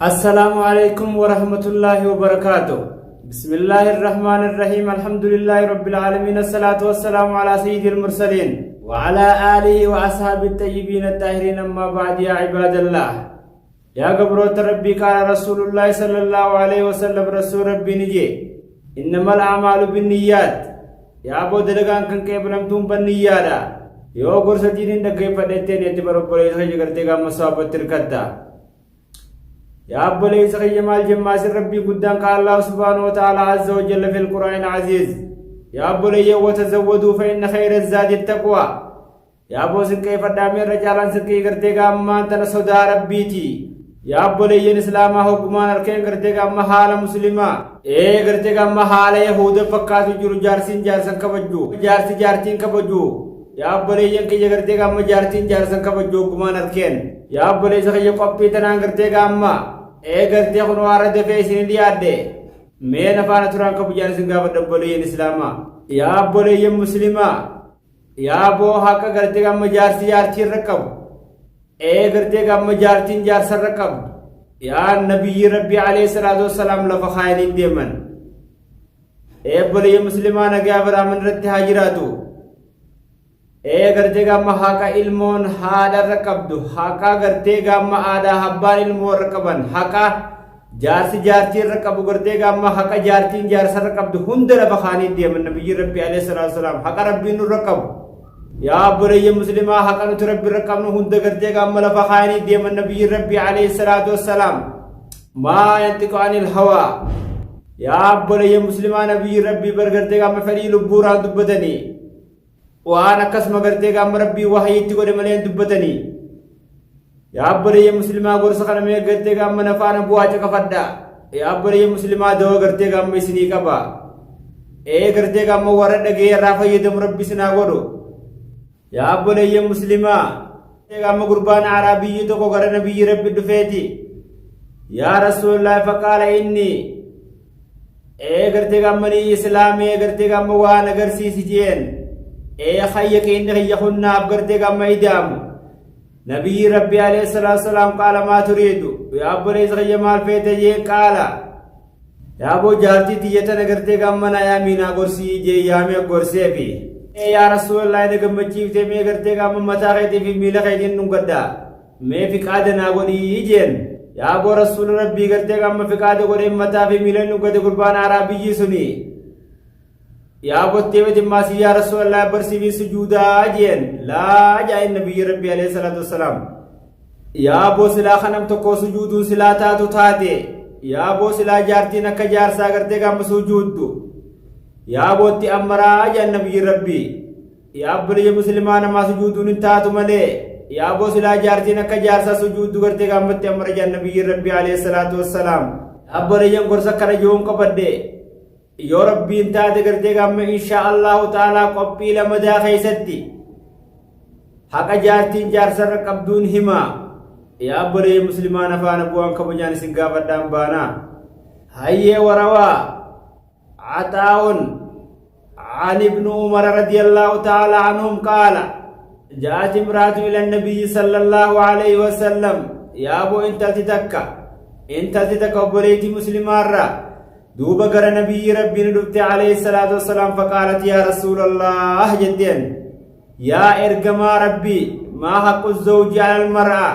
السلام عليكم ورحمة الله وبركاته. بسم الله الرحمن الرحيم. الحمد لله رب العالمين. الصلاة والسلام على سيد المرسلين وعلى آله وأصحاب الطيبين الطاهرين. أما بعد يا عباد الله، يا قبروت ربي قال رسول الله صلى الله عليه وسلم رسول ربي نجي إنما الأعمال بالنيات. يا أبو دلقان كن كيف لم تنب النيالا يو قرصتين إنك كيف ديتين يتبرو بليس خجقرتك مصابة تركتا. يا أبو ليس خيمال جماس ربي قدام قال الله سبحانه وتعالى عز وجل في القرآن العزيز يا أبو لي وتزودوا فإن خير الزاد التقوى. يا أبو سن كيف دامي رجالا سكي قرتك أما أنت نصدى ربيتي. يا أبو لي الإسلام حكمان أركين قرتك أما حال مسلمة قرتك أما حال يهود فقاتو جرو جارسين جارسن كبجو جارسي جارتين كبجو. يا أبو لي ينكي قرتك أما جارتين جارسن كبجو حكمان أركين. يا أبو لي سخي قبي تنان قرتك أما gartee kun warra dafee isin dhiyaadde mee nafaana turaan qabu jaan isin gaafa dabboleeyyan islaamaa. yaa abboleeyyan muslimaa, yaa boo haqa gartee gamma jaarsi jaartii irra qabu gartee gamma jaartiin jaarsa irra qabu. yaa nabiyyi rabbii alayhi salaatu wassalaam lafa kaayaniin deeman. abboleeyyan muslimaa nagaa biraaman irratti haa jiraatu. gartee gamma haqa ilmoon haadha irra qabdu, haqa gartee gamma aadaa abbaan ilmoo irra qaban, haqa jaarsi jaartii irra qabu, gartee gamma haqa jaartiin jaarsa irra qabdu hunda lafa kaanii deeman nabiyyi rabbii alayhi salaatu wasalaam haqa rabbiin nurra qabu. yaa obboleeyya muslimaa haqa nuti rabbi irra qabnu hunda gartee gamma lafa kaanii deeman nabiyyi rabbii alayhi salaatu wasalaam maa yantiqu anil hawaa. yaa obboleeyya muslimaa nabiyyi rabbii bar gartee gamma fedhii lubbuuraan dubbatanii waan akkasuma gartee gamma rabbii wahyiitti godhe malee dubbatanii. yaa obboleeyya muslimaa gorsa kana mee gartee gamma nafaana bu'aa caqafadha. yaa obboleeyya muslimaa dawoo gartee gamma isinii qaba. gartee gamma warra dhagee irraa fayyadamu rabbi isinaa godhu. yaa obboleeyya muslimaa gamma gurbaan arabiyyi tokko gara nabiyyi rabbi dhufeeti yaa rasuulullaahi faqaala inni gartee gamma ni islaamee gartee gamma waan agarsiisi jeen خيك إن خيخنا أبغرتك أما إدامو. نبي ربي عليه الصلاة والسلام قال ما تريد. يا أبو ليس خي مال فيتجين قال يا أبو جارتي تيجتنا غرتك أما نيامينا غرسي جي يامي غرسي بي. يا رسول الله إنك مجيب تمي غرتك أما متاخدي في ميلا خيدين نقدا ما في قادنا غني يجين. يا أبو رسول ربي غرتك أما في قاد غني متا في ميلا نقدا قربان عربي سني. يا أبو التيمة ماسي يا رسول الله برسي في سجودا أجين لا جاء النبي ربي عليه الصلاة والسلام. يا أبو سلا خنم تكو سجود سلا تاتو تاتي. يا أبو سلا جارتي نكا جار ساغرتي كام سجود. يا أبو تي أمرا جاء النبي ربي. يا أبو لي مسلمان ما سجود نتاتو ملي. يا أبو سلا جارتي نكا جار سا سجود غرتي كام تي أمرا جاء النبي ربي عليه الصلاة والسلام. أبو لي ينقر سكر جون كبدي يا ربي انت تقدر قام ان شاء الله تعالى قبي لما دا خيستي حق جارتين جار سر قبدون هما. يا بري مسلمان فانا بوان كبجان سنغافا دام بانا هيا وروا عطاون عن ابن عمر رضي الله تعالى عنهم قال جاءت امرأة الى النبي صلى الله عليه وسلم يا ابو انت تتكا بريتي مسلمان را دوبا غير نبي ربي ندفت عليه الصلاة والسلام فقالت يا رسول الله جدين يا إرقما ربي ما حق الزوج على المرأة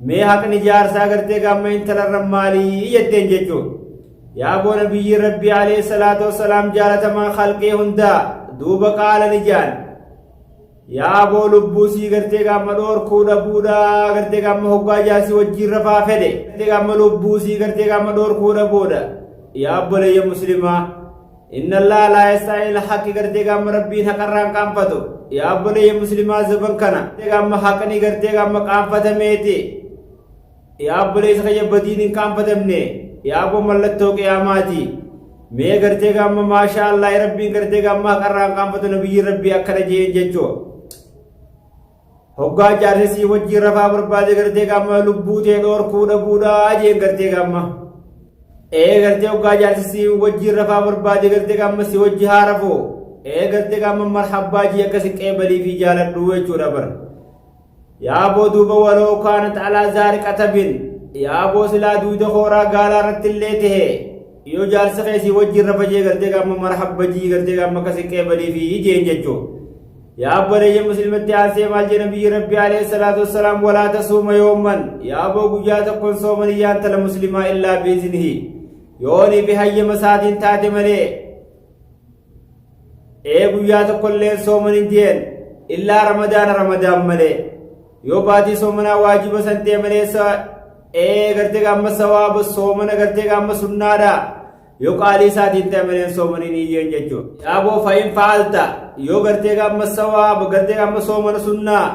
ما حق نجار ساقرتك أما انت للرمالي جدين جدو. يا أبو نبي ربي عليه الصلاة والسلام جالت ما خلقه هندا دوبا قال نجان يا أبو لبوسي قرتك أما دور كودا بودا قرتك أما حقا جاسي وجير رفا فده قرتك أما لبوسي قرتك أما دور كودا بودا. يا أبو لي مسلمة إن الله لا يستعين الحق قرتك أما ربين حقران قامفتو. يا أبو لي مسلمة زبن كنا قرتك أما حقني قرتك أما قامفت ميتي. يا أبو لي سخي بدين قامفت مني. يا أبو ملتو قياماتي مي قرتك أما ما شاء الله ربين قرتك أما حقران قامفتو نبي ربي أكرا جين ججو هقا جارسي وجي رفا بربادي قرتك أما لبوتي دور كودا بودا جين قرتك أما gartee ugaa jaarsisi wajji rafaa barbaade gartee gamma si wajji haarafo gartee gamma marhabbaa jii akkasi qeebalii fi jaaladhu jechuudha bar. yaa boo duuba waloo kaanat alaa zaari qatabin yaa boo silaa duuda hooraa gaalaa irratti illee tahe yoo jaarsa keessi wajjin rafajee gartee gamma marhabbajii gartee gamma kasiqee balii fi ijeen jechuu yaa boleeyya muslimatti aansee maal jee nabiyyi rabbii alayhi salaatu wassalaam walaa tasuuma yooman yaa boo guyyaa tokkon sooman iyyaan tala muslimaa illaa biiznihi yoonii fi hayyama isaatiin taate malee guyyaa tokkolleen sooman hin jeen illaa ramadaan malee yoo baatii soomanaa waajiba san ta'e maleessa gartee gamma sawaaba soomana gartee gamma sunnaadha yoo qaalii isaatiin ta'e malee soomanii ni jeen jechuudha yaa boo fa'in fa'alta yoo gartee gamma sawaaba gartee gamma soomana sunnaa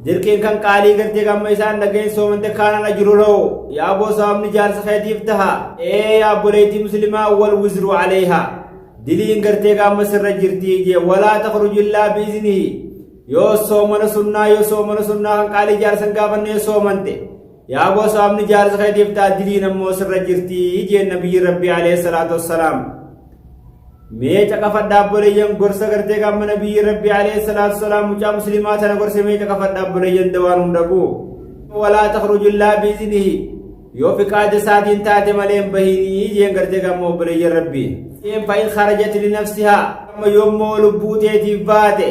dirqiin kan qaalii gartee gamma isaan dhageen soomante kaanana jiru ra'u yaa boo sababni jaarsa keetiif taha yaa boleetii muslimaa wal wizru alayha diliin gartee gamma sirra jirtii jee walaa takhruju illaa biiznihi yoo soomana sunnaa kan qaalii jaarsan gaafannee soomante yaa boo sababni jaarsa keetiif taha diliin ammoo sirra jirtii jee nabiyyi rabbii alayhi salaatu wassalaam mee caqafadhaa boleeyyan gorsa gartee gamma nabiyyi rabbii alayhi salaatu wassalaam mucaa muslimaa tana gorse mee caqafadhaa boleeyyan dawaan hundagu walaa takhruju illaa biiznihi yoo fiqaada isaatiin taate malee hin bahinii jeen gartee gamma boleeyyan rabbii fa'in kharajat linafsihaa amma yommuu lubbuu teetiif baate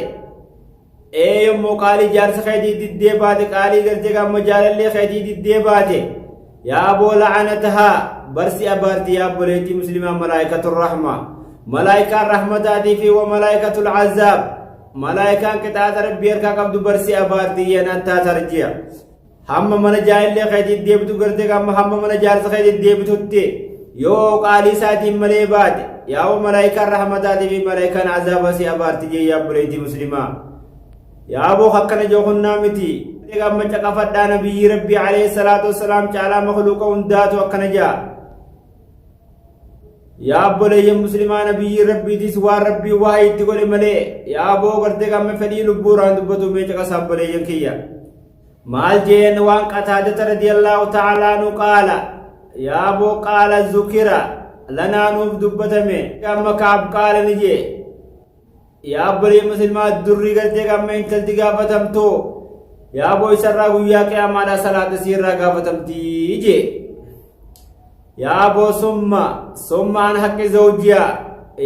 yommuu qaalii jaarsa keetii diddee baate qaalii gartee gamma jaalallee keetii diddee baate yaa boo la'anatahaa barsi abaarti yaa boleettii muslimaa malaa'ikatu rahmaa malaa'ikaan rahmataatii fi wa malaa'ikatul azaab malaa'ikaan qixaaxa rabbii harkaa qabdu barsi abaarti yanattaa tarji'a hamma mana jaalallee keetii deebitu gartee gamma hamma mana jaarsa keetii deebitutti yoo qaalii isaatiin malee baate yaa malaa'ikaan rahmataatii fi malaa'ikaan azaaba si abaarti jee yaa boleettii muslimaa yaa boo akkana joohunnaa miti gamma caqafadhaa nabiyyi rabbii alayhi salaatu wassalaam caalaa makhluuqa hundaatu akkana jaa yaa boleeyya muslimaa nabiyyi rabbiitis waan rabbii waa itti godhe malee yaa boo gartee gamma fedhii lubbuuraan dubbatu mee caqasaa boleeyyan kiyya maal jeen waan qataadata radiyallaahu ta'aalaa nu qaala yaa boo qaala zukira lanaa nuuf dubbatame gamma kaab qaala ni jee yaa boleeyya muslimaa durri gartee gamma intalti gaafatamtoo yaa boo isarraa guyyaa qiyaamaadhaa salaata siirraa gaafatamtii jee yaa boo summa an haqqi zawjiyaa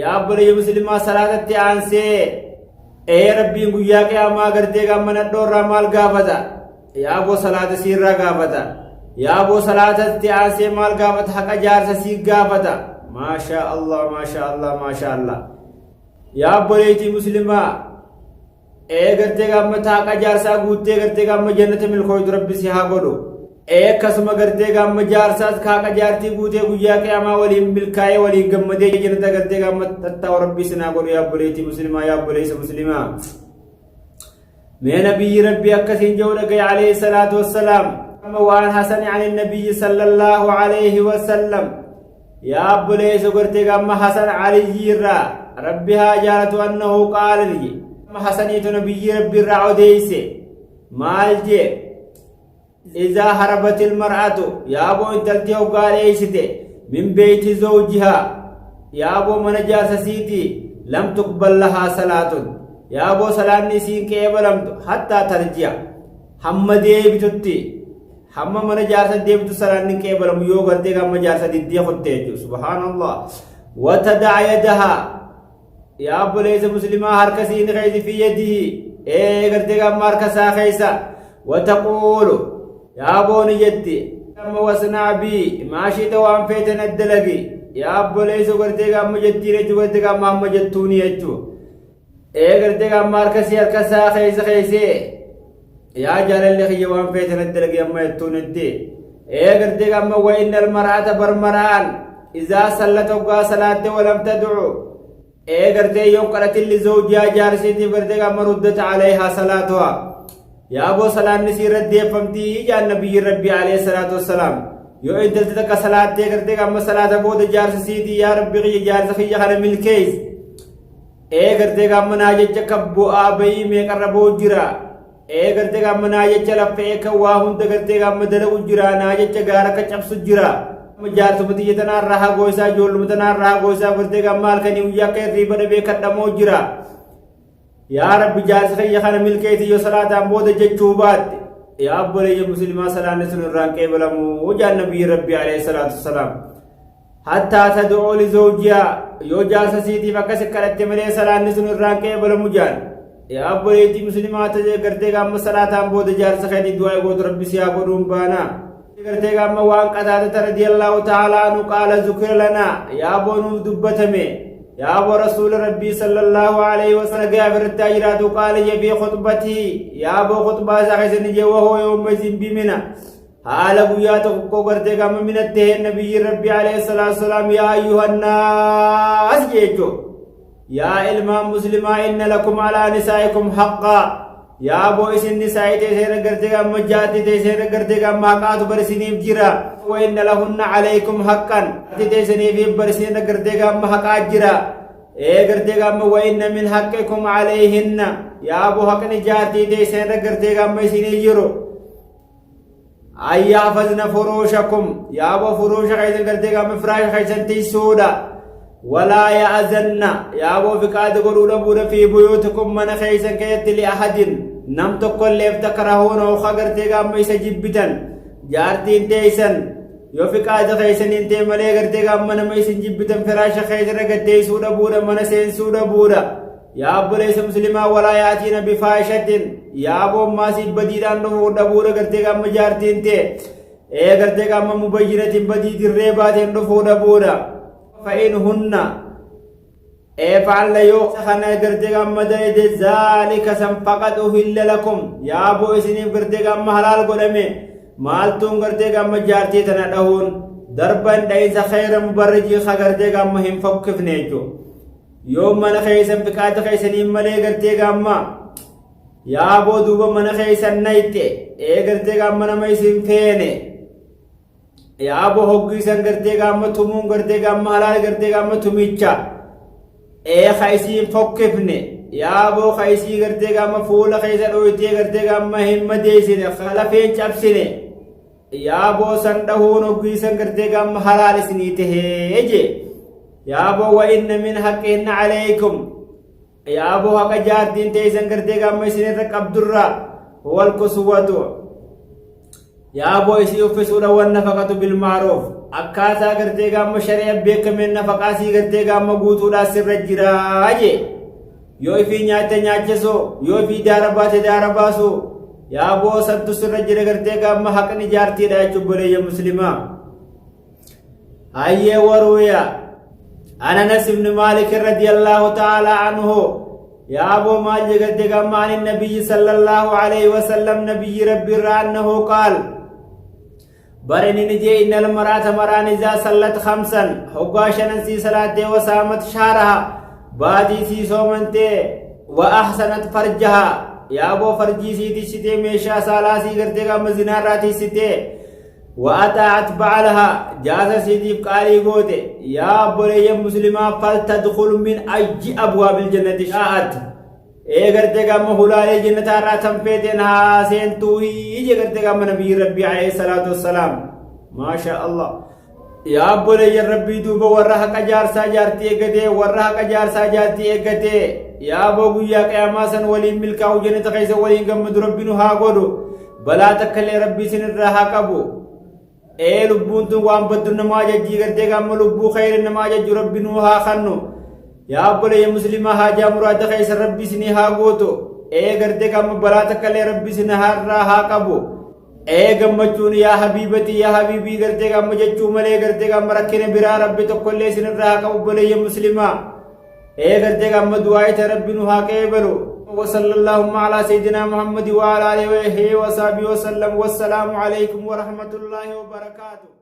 yaa boleeyya muslimaa salaatatti aansee rabbiin guyyaa qiyaamaa gartee gamma nadhoorraa maal gaafata yaa boo salaata siirraa gaafata yaa boo salaatatti aansee maal gaafata haqa jaarsa sii gaafata maashaa allah yaa boleettii muslimaa gartee gamma haqa jaarsaa guuttee gartee gamma jannata milkooytu rabbi si haa godhu akkasuma gartee gamma jaarsaas haqa jaartii guutee guyyaa qiyaamaa waliin milkaa'ee waliin gammadee jannata gartee gamma tattaa'u rabbi si haa godhu yaa boleettii muslimaa yaa boleessa muslimaa mee nabiyyi rabbii akkasiin jedhu dhagaye alayhi salaatu wassalaam waan hasani an nabiyyi sallallahu alayhi wasallam yaa boleessa gartee gamma hasan aliyyirraa rabbi haa jaalatu annahu qaala liji hasaniitu nabiyyi rabbi irraa odeeyse maal jee izaa harabatil mar'atu yaa boo intalti hoggaa dheeysite min beeyti zawjihaa yaa boo mana jaarsa siitii lam tuqbal lahaa salaatun yaa boo salaanni isiin qeebalamtu hattaa tarji'a hamma deebitutti hamma mana jaarsa deebitu salaanni qeebalamu yoo gartee gamma jaarsa diddee qotte jechuu subhaanallah watada'a yadahaa yaa boleessa muslimaa harka siin keeysi fi yadihi gartee gamma harka isaa keeysa wataquulu yaa booni jetti gamma wasnaa bii maashita waan feeten addalagi yaa boleessa gartee gamma jettiin jechuu gartee gamma hamma jettuuni jechuu gartee gamma harka isaa keeysee yaa jaalalli kiyya waan feeten addalagi amma jettuun jetti gartee gamma wa innal mar'ata barmaraan izaa sallata hoggaa salaatte walam tad'u gartee yoon kadhatilli zawjiyaa jaarsiitiif gartee gamma ruddata alayhaa salaatuhaa yaa boo salaanni sii irratti deeffamtii jaan nabiyyi rabbii alayhi salaatu wassalaam yoo intalti takka salaattee gartee gamma salaata booda jaarsa siitii yaa rabbi kiyya jaarsa kiyya kana milkeeysi gartee gamma naa jecha kan bu'aa bayii meeqarra boo jira gartee gamma naa jecha laffee kan waa hunda gartee gamma dalagu jira naa jecha gaara ka cabsu jira jaarsuma tiyya tanaan rahaa goosaa ijoolluma tanaan rahaa goosaa gartee gamma halkanii guyyaa akka hirriiba dhabee kadhamoo jira yaa rabbi jaarsa kiyya kana milkeeyti yoo salaataan booda jechuu baatte يا أبولي مسلمة سلام نسن الرانكي بلمو وجاء النبي ربي عليه الصلاة والسلام حتى تدعو لزوجها يوجا سيدي فكسكرت ملي سلام نسن الرانكي بلمو جان يا أبولي مسلمات جرتي قام صلاة بود جار سخيدي دعاء بود ربي سيابو بانا جرتي قام وان قتادة رضي الله تعالى عنه قال ذكر لنا يا أبو دبتمي يا أبو رسول ربي صلى الله عليه وسلم قابر التاجرات قال يبي خطبتي يا أبو خطبة سخيسن جوه يوم مزين بمنا حالا قياتك قرتي قام من التهي النبي ربي عليه الصلاة والسلام يا أيها الناس جيجو يا إلمان مسلمة إن لكم على نسائكم حقا يا أبو إسن نسائي تيسير قرتي قام مجاتي تيسير قرتي قام ماقات برسينيف جرا وإن لهن عليكم حقا تيسيني في برسين قرتي قام حقات جرا قرتي قام وإن من حقكم عليهن يا أبو حق نجاتي تيسير قرتي قام مسيني جرو أن يحفظن فروشكم يا أبو فروش خيسن قرتي قام فراش خيسن تيسودا ولا يأذن يا أبو فقاد قلولا بودا في بيوتكم من خيسن كيت لأحد نم تقول ليفتكرهون وخقرتي قام يسجبتا جارتين تيسن يو فقاد خيسن انتي ملي قرتي قام من ميسن جبتا فراش خيسن قد سودا بودا من سين سودا بودا يا أبو ليس مسلما ولا يأتين بفاحشة يا أبو ما سيد بديدان نفودا بودا قرتي قام جارتين تي قرتي قام مبينة بديد الريبات نفودا بودا فإنهن فعل يو سخنا قرتي قام مدد ذلك سنفقد أهل لكم يا أبو إسنين قرتي قام حلال قدمي مالتون قرتي قام جارتي تندهون دربا دايس خير مبرجي خقرتي قام هم فوقف نيجو يوم من خيسن فقاد خيسن ملي قرتي قام يا أبو دوبا من خيسن نيتي قرتي قام من ميسن فيني يا أبو هوغيسن قرتي قام تمون قرتي قام حلال قرتي قام تميچا خيسين فوقفني يا أبو خيسي قرتي قام فول خيسن اويتي قرتي قام هم ديسن خلفين چبسني يا أبو سندهون هوغيسن قرتي قام حلال سنيته اجي يا أبو وإن من حقهن عليكم يا أبو حق جارتين تيسن قرتي قام سنيرك عبد الرا هو الكسوة يا أبو إسي أفسونا والنفقة بالمعروف أكاسا قرتي قام شريع بيك من نفقاسي قرتي قام قوتولا سر الجراجي يو في نيات نياتسو يو في داربات دارباسو يا أبو سنتو سر الجرا قرتي قام حق نجارتي لا يجبري يا مسلمة هاي ورويا أنا أنس بن مالك رضي الله تعالى عنه يا أبو مالك قرتي قام عن النبي صلى الله عليه وسلم نبي ربي أنه قال برني نجي إن المرأة مران إذا صلت خمسا حقاشا نسي صلاة وسامت شهرها بادي سي صومنتي وأحسنت فرجها يا أبو فرجي سيدي ستي ميشا سالاسي قرتي قام زناراتي ستي وأطاعت بعلها جاز سيدي بقالي قوتي يا أبو لي مسلمة فلتدخل من أي أبواب الجنة شاءت قرتي قام هلالي جنة راتم فيتنا سينتوي يجي قرتي قام نبي ربي عليه الصلاة والسلام ما شاء الله يا أبو لي ربي دوبا ورها كجار ساجارتي اقتي ورها كجار ساجارتي اقتي يا أبو قويا قياماسا ولي ملكا وجنة خيسا ولي قمد ربي نها قدو بلا تكالي ربي سنرها قبو لبون تو وان بدر نماجة جي قرتي قام لبو خير نماجة ربي نها خنو يا أبو لي مسلمة هاجا مراد خيس ربي سنها قوتو قرتي قام بلا تكالي ربي سنها رها قبو gammachuun yaa habiibati yaa habiibii gartee gamma jechuu malee gartee gamma rakkina biraa rabbi tokkollee isinirraa qabu boleeyya muslimaa gartee gamma du'aayita rabbi nu haa qeebalu وصلى اللهم على سيدنا محمد وعلى آله وصحبه وسلم والسلام عليكم ورحمة الله وبركاته.